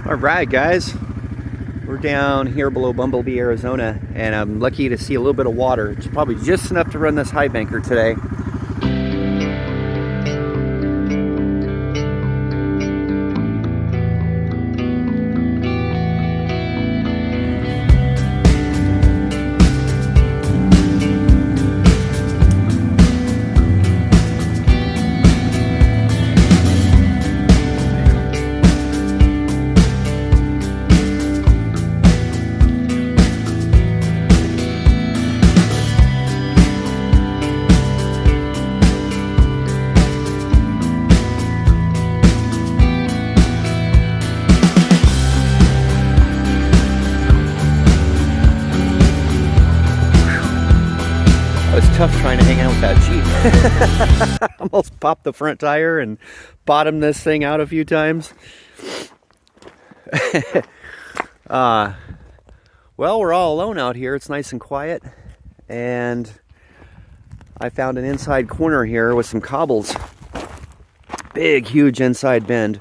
Alright guys, we're down here below Bumblebee, Arizona, and I'm lucky to see a little bit of water. It's probably just enough to run this high banker today. It's tough trying to hang out with that Jeep. Almost popped the front tire and bottomed this thing out a few times. Well, we're all alone out here. It's nice and quiet. And I found an inside corner here with some cobbles. Big, huge inside bend.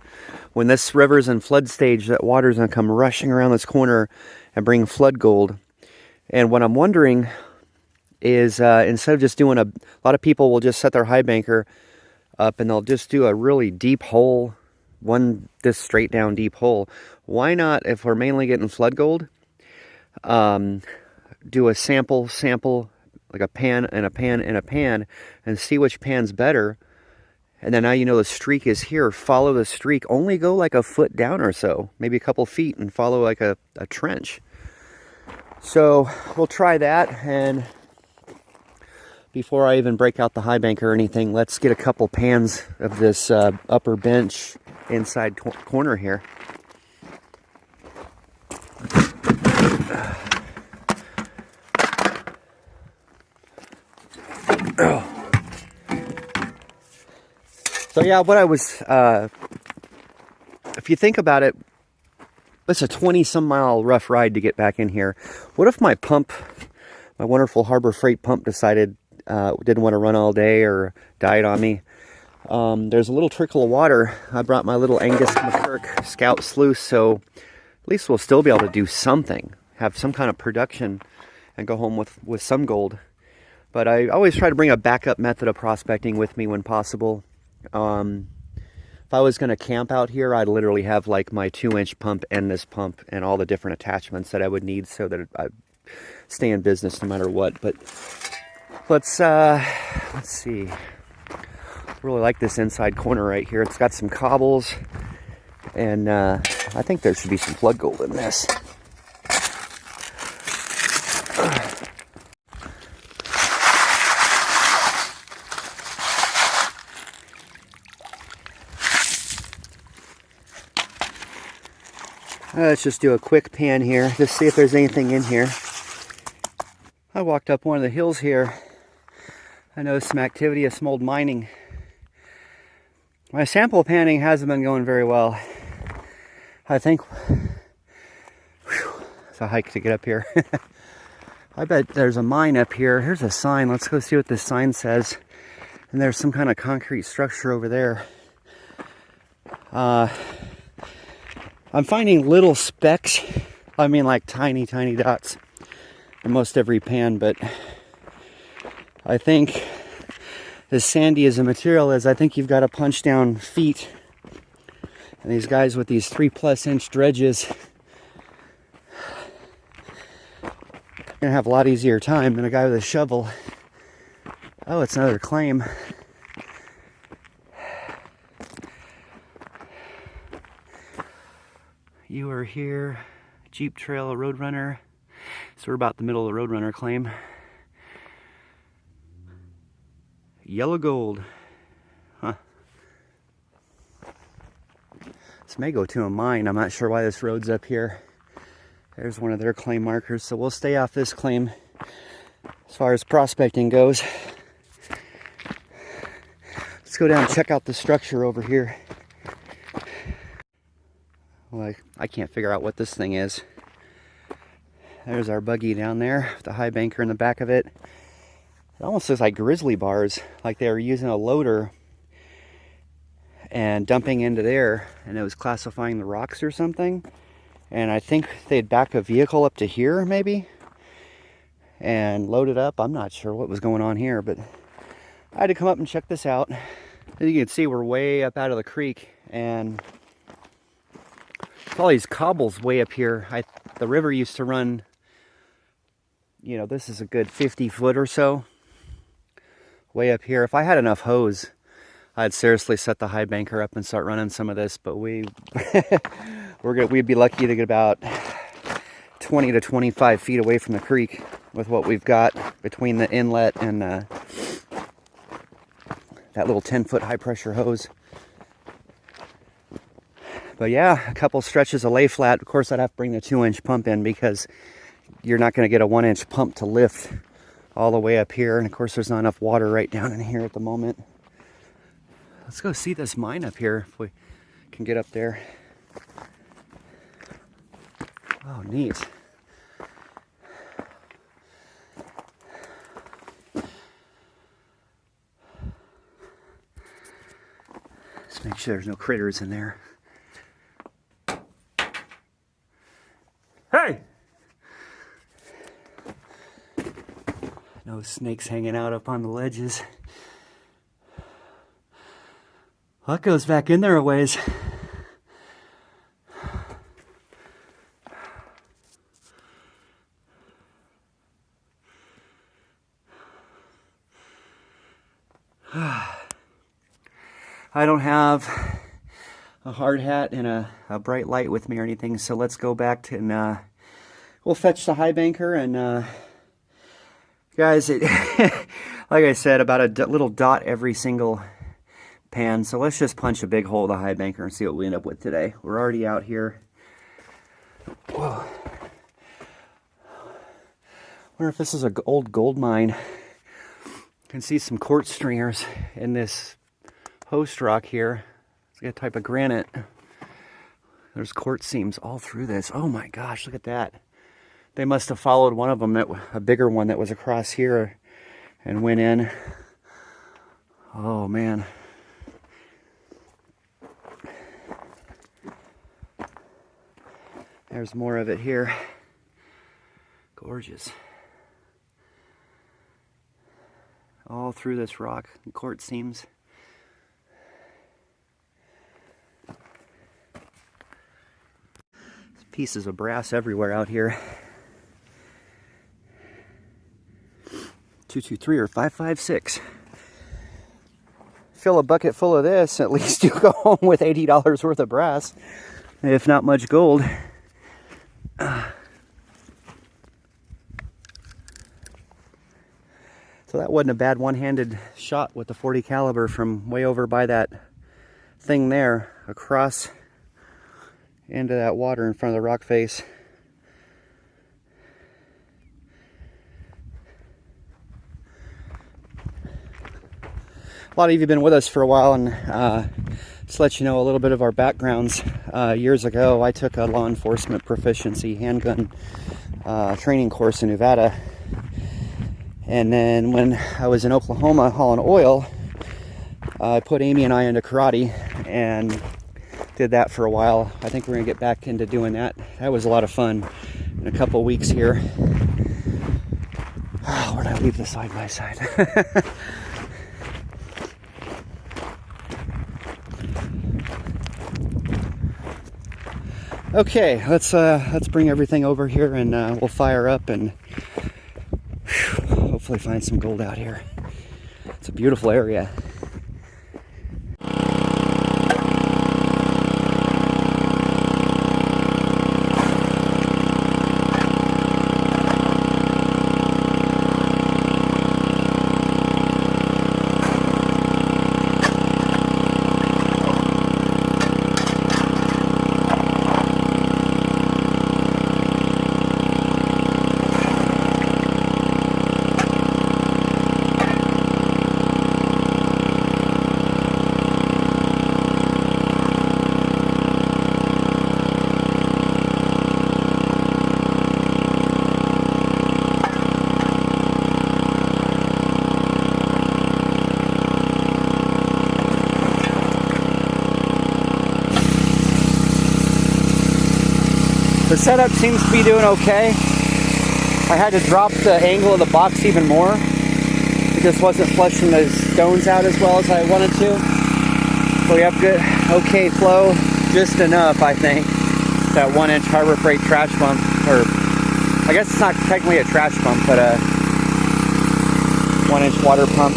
When this river's in flood stage, that water's gonna come rushing around this corner and bring flood gold. And what I'm wondering is instead of just doing a lot of people will just set their high banker up and they'll just do a really deep hole, this straight down deep hole. Why not, if we're mainly getting flood gold, do a sample like a pan and a pan and a pan and see which pan's better. And then now you know the streak is here. Follow the streak. Only go like a foot down or so, maybe a couple feet, and follow like a trench. So we'll try that. And before I even break out the high banker or anything, let's get a couple pans of this upper bench inside corner here. So yeah, what I was, if you think about it, it's a 20-some mile rough ride to get back in here. What if my pump, my wonderful Harbor Freight pump decided didn't want to run all day or died on me? There's a little trickle of water. I brought my little Angus McKirk Scout sluice, so at least we'll still be able to do something, have some kind of production, and go home with some gold. But I always try to bring a backup method of prospecting with me when possible. If I was going to camp out here, I'd literally have like my 2-inch pump and this pump and all the different attachments that I would need so that I'd stay in business no matter what. But let's see. Really like this inside corner right here. It's got some cobbles, and I think there should be some flood gold in this. Let's just do a quick pan here, just see if there's anything in here. I walked up one of the hills here. I noticed some activity of some old mining. My sample panning hasn't been going very well. I think, it's a hike to get up here. I bet there's a mine up here. Here's a sign. Let's go see what this sign says. And there's some kind of concrete structure over there. I'm finding little specks. I mean like tiny, tiny dots in most every pan, but I think as sandy as the material is, I think you've got to punch down feet. And these guys with these 3+ inch dredges are gonna have a lot easier time than a guy with a shovel. Oh, it's another claim. You are here, Jeep Trail Roadrunner. So we're about the middle of the Roadrunner claim. Yellow gold. Huh. This may go to a mine. I'm not sure why this road's up here. There's one of their claim markers. So we'll stay off this claim as far as prospecting goes. Let's go down and check out the structure over here. Well, I can't figure out what this thing is. There's our buggy down there with the high banker in the back of it. It almost looks like grizzly bars, like they were using a loader and dumping into there, and it was classifying the rocks or something. And I think they'd back a vehicle up to here maybe and load it up. I'm not sure what was going on here, but I had to come up and check this out. As you can see, we're way up out of the creek, and all these cobbles way up here. The river used to run, you know, this is a good 50 foot or so way up here. If I had enough hose, I'd seriously set the high banker up and start running some of this, but we'd be lucky to get about 20 to 25 feet away from the creek with what we've got between the inlet and that little 10-foot high pressure hose. But yeah, a couple stretches of lay flat. Of course, I'd have to bring the 2-inch pump in because you're not going to get a 1-inch pump to lift all the way up here. And of course, there's not enough water right down in here at the moment. Let's go see this mine up here if we can get up there. Oh, neat. Let's make sure there's no critters in there. Hey! No snakes hanging out up on the ledges. Well, that goes back in there a ways. I don't have a hard hat and a bright light with me or anything, so let's go back to, and we'll fetch the high banker. And guys, it like I said, about a little dot every single pan. So let's just punch a big hole in the high banker and see what we end up with today. We're already out here. Whoa. Wonder if this is an old gold mine. You can see some quartz stringers in this host rock here. It's got a type of granite. There's quartz seams all through this. Oh my gosh, look at that. They must have followed one of them, a bigger one that was across here, and went in. Oh man. There's more of it here. Gorgeous. All through this rock, quartz seams. Pieces of brass everywhere out here. 223 or 556. Fill a bucket full of this, at least you go home with $80 worth of brass, if not much gold. So that wasn't a bad one-handed shot with the 40 caliber from way over by that thing there, across into that water in front of the rock face. A lot of you have been with us for a while, and just to let you know a little bit of our backgrounds. Years ago, I took a law enforcement proficiency handgun training course in Nevada. And then when I was in Oklahoma hauling oil, I put Amy and I into karate and did that for a while. I think we're gonna get back into doing that. That was a lot of fun in a couple of weeks here. Oh, where'd I leave the side by side? Okay, let's bring everything over here, and we'll fire up and hopefully find some gold out here. It's a beautiful area. The setup seems to be doing okay. I had to drop the angle of the box even more. It just wasn't flushing the stones out as well as I wanted to. So we have good, okay flow, just enough, I think. That 1-inch Harbor Freight trash pump, or I guess it's not technically a trash pump, but a 1-inch water pump.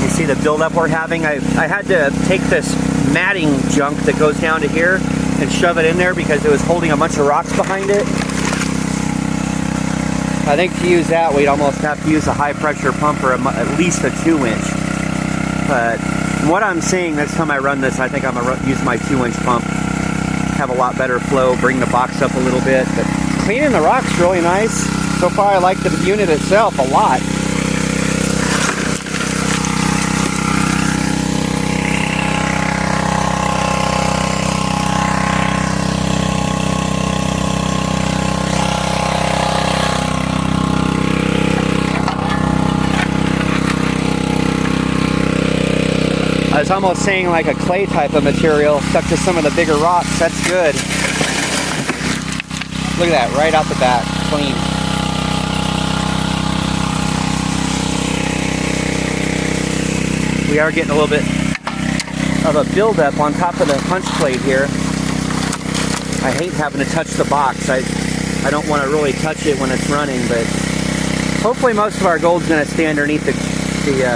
You see the buildup we're having? I had to take this matting junk that goes down to here and shove it in there because it was holding a bunch of rocks behind it. I think to use that, we'd almost have to use a high pressure pump or at least a 2-inch. But from what I'm seeing this time I run this, I think I'm going to use my 2-inch pump. Have a lot better flow, bring the box up a little bit. But cleaning the rock's really nice. So far I like the unit itself a lot. I was almost saying like a clay type of material stuck to some of the bigger rocks. That's good. Look at that, right out the back, clean. We are getting a little bit of a buildup on top of the punch plate here. I hate having to touch the box. I don't want to really touch it when it's running, but hopefully most of our gold's going to stay underneath the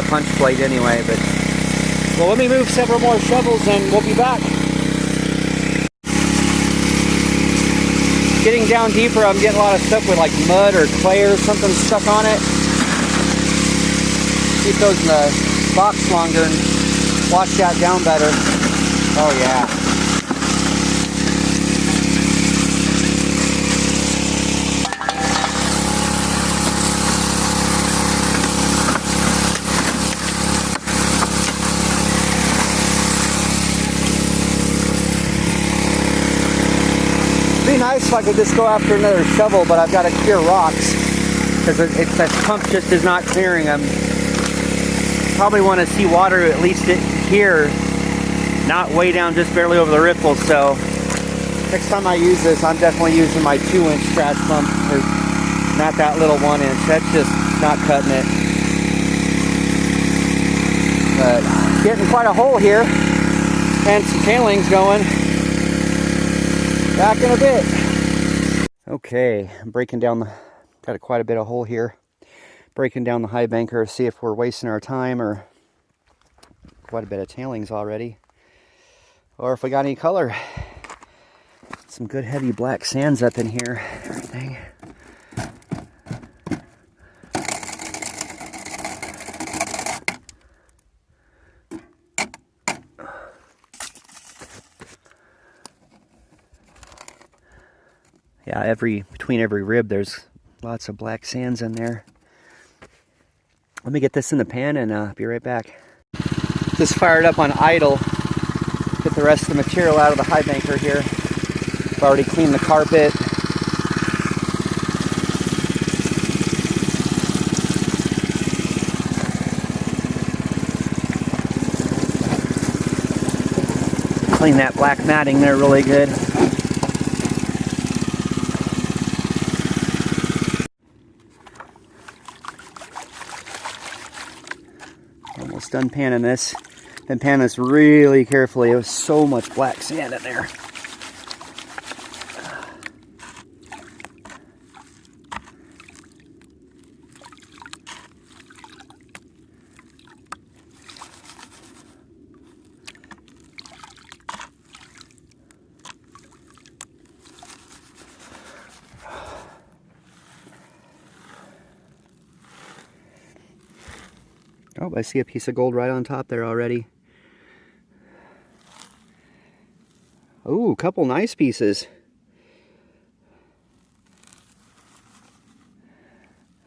punch plate anyway. But well, let me move several more shovels and we'll be back. Getting down deeper, I'm getting a lot of stuff with like mud or clay or something stuck on it. Keep those in the box longer and wash that down better. Oh yeah. It'd be nice if I could just go after another shovel, but I've got to clear rocks because that pump just is not clearing them. Probably want to see water at least here, not way down just barely over the riffle. So next time I use this, I'm definitely using my 2-inch trash pump, or not that little 1-inch. That's just not cutting it. But getting quite a hole here and some tailings going. Back in a bit. Okay, I'm breaking down got quite a bit of hole here. Breaking down the high banker, see if we're wasting our time or quite a bit of tailings already. Or if we got any color. Some good heavy black sands up in here. Everything. Yeah, between every rib there's lots of black sands in there. Let me get this in the pan and be right back. Just fired up on idle. Get the rest of the material out of the high banker here. I've already cleaned the carpet. Clean that black matting there really good. Almost done panning this. Been panning this really carefully. There was so much black sand in there. Oh, I see a piece of gold right on top there already. Ooh, a couple nice pieces.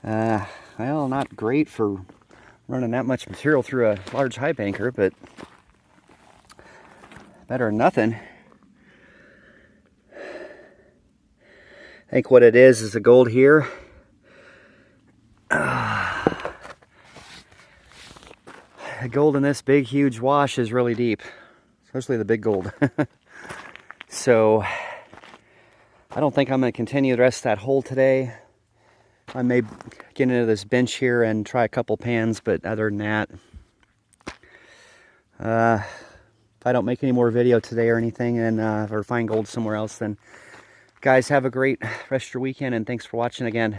Well, not great for running that much material through a large high banker, but better than nothing. I think what it is the gold here. gold in this big, huge wash is really deep, especially the big gold. So I don't think I'm going to continue the rest of that hole today. I may get into this bench here and try a couple pans, but other than that, if I don't make any more video today or anything, and or find gold somewhere else, then guys, have a great rest of your weekend, and thanks for watching again.